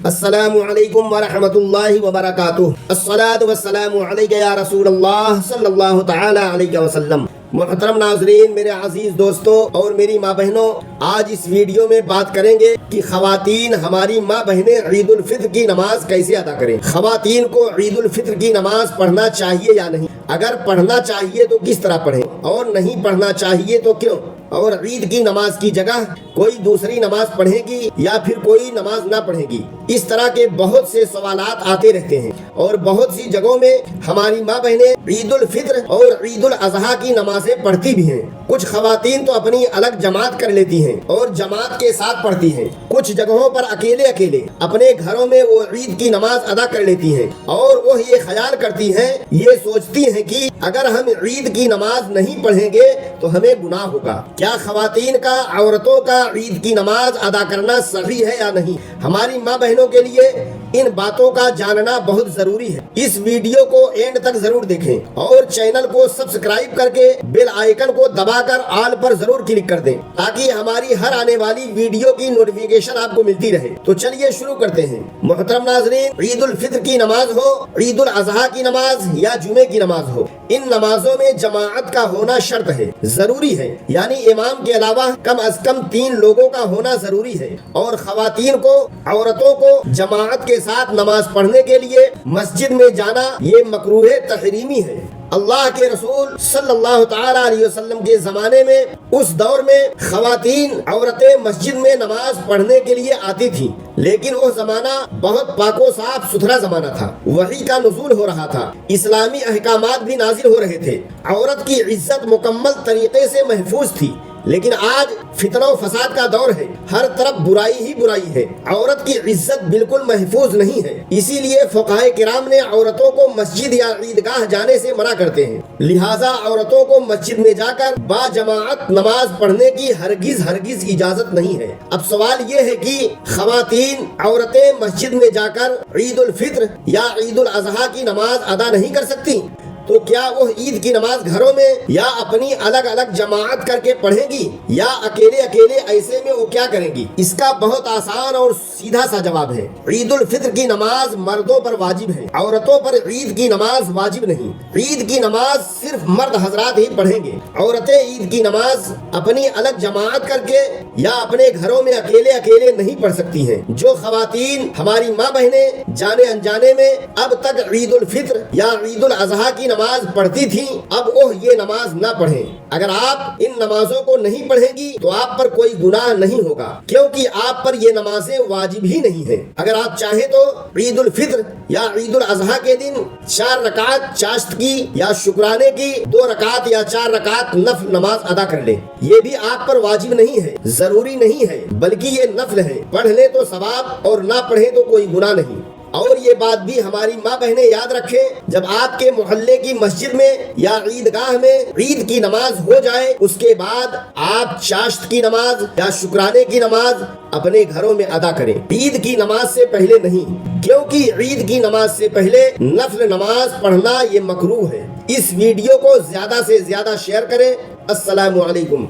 السلام علیکم ورحمۃ اللہ وبرکاتہ۔ الصلاۃ والسلام علیک یا رسول اللہ صلی اللہ تعالی علیہ وسلم۔ محترم ناظرین، میرے عزیز دوستوں اور میری ماں بہنوں، آج اس ویڈیو میں بات کریں گے کہ خواتین ہماری ماں بہنیں عید الفطر کی نماز کیسے ادا کریں۔ خواتین کو عید الفطر کی نماز پڑھنا چاہیے یا نہیں؟ اگر پڑھنا چاہیے تو کس طرح پڑھیں، اور نہیں پڑھنا چاہیے تو کیوں؟ اور عید کی نماز کی جگہ کوئی دوسری نماز پڑھے گی یا پھر کوئی نماز نہ پڑھے گی؟ اس طرح کے بہت سے سوالات آتے رہتے ہیں، اور بہت سی جگہوں میں ہماری ماں بہنیں عید الفطر اور عید الاضحیٰ کی نمازیں پڑھتی بھی ہیں۔ کچھ خواتین تو اپنی الگ جماعت کر لیتی ہیں اور جماعت کے ساتھ پڑھتی ہیں۔ کچھ جگہوں پر اکیلے اپنے گھروں میں وہ عید کی نماز ادا کر لیتی ہیں، اور وہ یہ خیال کرتی ہیں، یہ سوچتی ہیں کہ اگر ہم عید کی نماز نہیں پڑھیں گے تو ہمیں گناہ ہوگا۔ کیا خواتین کا، عورتوں کا عید کی نماز ادا کرنا صحیح ہے یا نہیں؟ ہماری ماں بہنوں کے لیے ان باتوں کا جاننا بہت ضروری ہے۔ اس ویڈیو کو اینڈ تک ضرور دیکھیں اور چینل کو سبسکرائب کر کے بیل آئیکن کو دبا کر آل پر ضرور کلک کر دیں، تاکہ ہماری ہر آنے والی ویڈیو کی نوٹیفیکیشن آپ کو ملتی رہے۔ تو چلیے شروع کرتے ہیں۔ محترم ناظرین، عید الفطر کی نماز ہو، عید الاضحیٰ کی نماز یا جمعے کی نماز ہو، ان نمازوں میں جماعت کا ہونا شرط ہے، ضروری ہے، یعنی امام کے علاوہ کم از کم 3 لوگوں کا ہونا ضروری ہے۔ اور خواتین کو، عورتوں کو جماعت کے ساتھ نماز پڑھنے کے لیے مسجد میں جانا یہ مکروہ تحریمی ہے۔ اللہ کے رسول صلی اللہ تعالی علیہ وسلم کے زمانے میں، اس دور میں خواتین، عورتیں مسجد میں نماز پڑھنے کے لیے آتی تھیں، لیکن وہ زمانہ بہت پاک و صاف ستھرا زمانہ تھا۔ وحی کا نزول ہو رہا تھا، اسلامی احکامات بھی نازل ہو رہے تھے، عورت کی عزت مکمل طریقے سے محفوظ تھی۔ لیکن آج فتنہ و فساد کا دور ہے، ہر طرف برائی ہی برائی ہے، عورت کی عزت بالکل محفوظ نہیں ہے۔ اسی لیے فقہائے کرام نے عورتوں کو مسجد یا عیدگاہ جانے سے منع کرتے ہیں، لہٰذا عورتوں کو مسجد میں جا کر با جماعت نماز پڑھنے کی ہرگز اجازت نہیں ہے۔ اب سوال یہ ہے کہ خواتین، عورتیں مسجد میں جا کر عید الفطر یا عید الاضحیٰ کی نماز ادا نہیں کر سکتی؟ تو کیا وہ عید کی نماز گھروں میں یا اپنی الگ الگ جماعت کر کے پڑھیں گی، یا اکیلے ایسے میں وہ کیا کریں گی؟ اس کا بہت آسان اور سیدھا سا جواب ہے، عید الفطر کی نماز مردوں پر واجب ہے، عورتوں پر عید کی نماز واجب نہیں۔ عید کی نماز صرف مرد حضرات ہی پڑھیں گے۔ عورتیں عید کی نماز اپنی الگ جماعت کر کے یا اپنے گھروں میں اکیلے نہیں پڑھ سکتی ہیں۔ جو خواتین، ہماری ماں بہنیں جانے انجانے میں اب تک عید الفطر یا عید الاضحیٰ کی نماز پڑھتی تھیں، اب وہ یہ نماز نہ پڑھیں۔ اگر آپ ان نمازوں کو نہیں پڑھیں گی تو آپ پر کوئی گناہ نہیں ہوگا، کیونکہ آپ پر یہ نمازیں واجب ہی نہیں ہیں۔ اگر آپ چاہیں تو عید الفطر یا عید الاضحیٰ کے دن 4 رکعت چاشت کی یا شکرانے کی 2 رکعت یا 4 رکعت نفل نماز ادا کر لیں، یہ بھی آپ پر واجب نہیں ہے، ضروری نہیں ہے، بلکہ یہ نفل ہے۔ پڑھ لیں تو ثواب اور نہ پڑھیں تو کوئی گناہ نہیں۔ اور یہ بات بھی ہماری ماں بہنیں یاد رکھیں، جب آپ کے محلے کی مسجد میں یا عیدگاہ میں عید کی نماز ہو جائے، اس کے بعد آپ چاشت کی نماز یا شکرانے کی نماز اپنے گھروں میں ادا کریں، عید کی نماز سے پہلے نہیں، کیونکہ عید کی نماز سے پہلے نفل نماز پڑھنا یہ مکروہ ہے۔ اس ویڈیو کو زیادہ سے زیادہ شیئر کریں۔ السلام علیکم۔